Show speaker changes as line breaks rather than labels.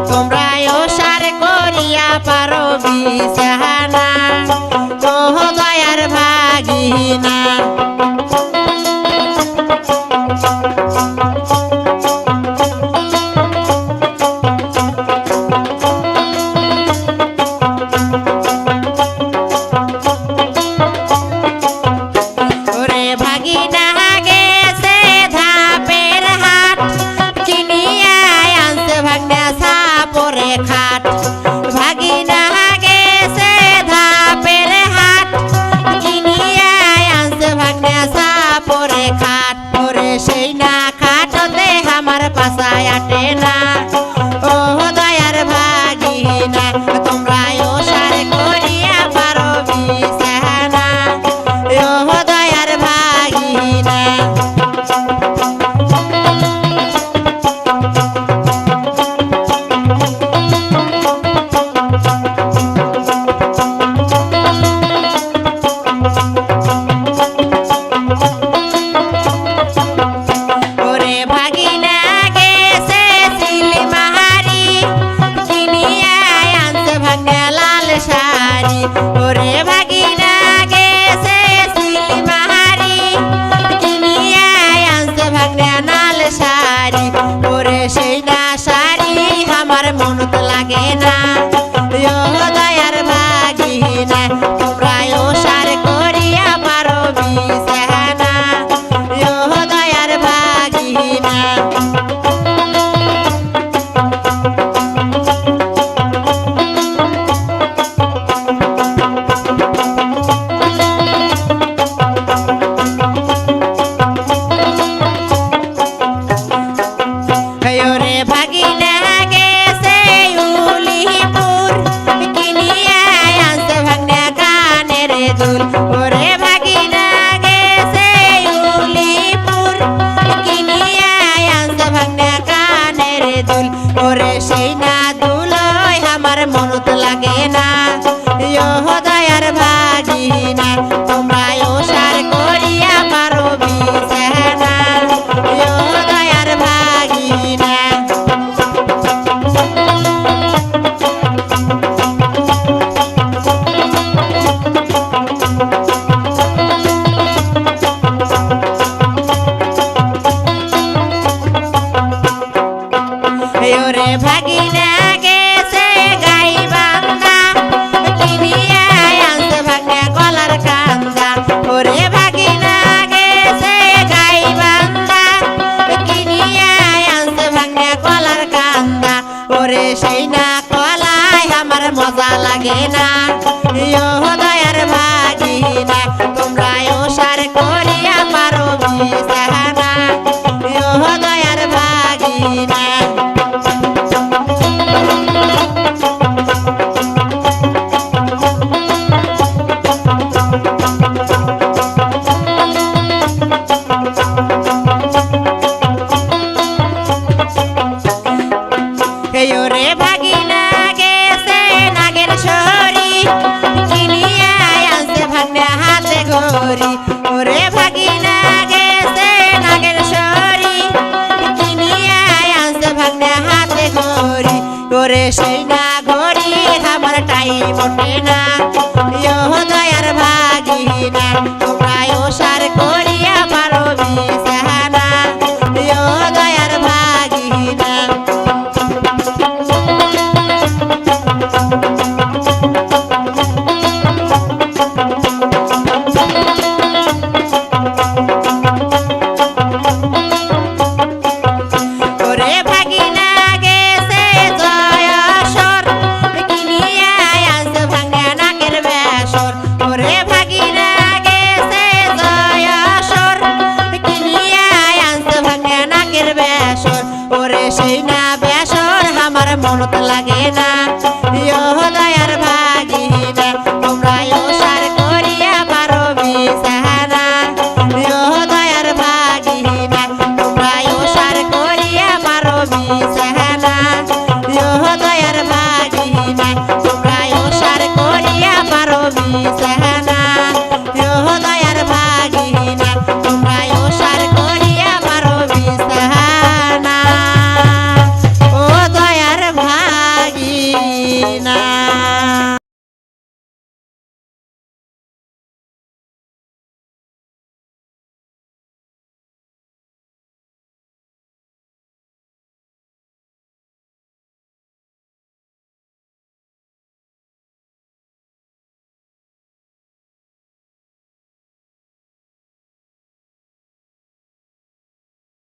তোমরা ওসার করিয়া পারো বিছানা ও দয়ার ভাগিনা ওরে ভাগিনা গেছে ধাপের হাট কিনিয়া আনছে ভাগনা সাপরে খাট ভাগিনা গেছে ধাপের হাট কিনিয়া আনছে ভাগনা সাপরে খাট ওরে সেই না খাটতে আমার পাছায় আটে না ও দয়ার ভাগিনা তোমরা ওসার করিয়া পারো বিছানা ও দয়ার ভাগিনা ওরে ভাগিনা গেছে সিলমারি কিনিয়া আনছে ভাগনা লাল শাড়ি ওরে ভাগিনা গেছে সিলমারি কিনিয়া আনছে ভাগনা লাল শাড়ি ওরে সেই না শাড়ি আমার মনত লাগে না ও দয়ার ভাগিনা তোমরা ওসার করিয়া পারো বিছানা ও দয়ার ভাগিনা ওরে ভাগিনা গেছে উলিপুর কিনিয়া আনছে ভাগনা কানের দুল ওরে ভাগিনা গেছে উলিপুর কিনিয়া আনছে ভাগনা কানের দুল ওরে সেই না দুল আমার মনত লাগে না ও দয়ার ভাগিনা তোমরা ওসার করিয়া পারো বিছানা ও দয়ার ভাগিনা ওরে ভাগিনা গেছে গাই বান্দা কিনিয়া আনছে ভাগনা গলার কান্দা ওরে ভাগিনা গেছে গাই বান্দা কিনিয়া আনছে ভাগনা গলার কান্দা ওরে সেই না কলায় আমার মজা লাগে না ও দয়ার ভাগিনা তোমরা ওসার করিয়া পারো বিছানা ও দয়ার ভাগিনা ওরে ভাগিনা গেছে নাগের সরি কিনিয়া আনছে ভাগনা হাতে ঘড়ি ওরে ভাগিনা গেছে নাগের সরি কিনিয়া আনছে ভাগনা হাতে ঘড়ি ওরে সেই না ঘড়ি আমার টাইম ওঠে না ও দয়ার ভাগিনা তোমরা ওসার করিয়া পারো বিছানা ও দয়ার ভাগিনা ওরে ভাগিনা গেছে জয়সর কিনিয়া আনছে ভাগনা নাকের বেসর ওরে ভাগিনা গেছে জয়সর কিনিয়া আনছে ভাগনা নাকের বেসর ওরে সেই না বেসর আমার মনত লাগে না ও দয়ার ভাগিনা তোমরা ওসার করিয়া পারো বিছানা ও দয়ার না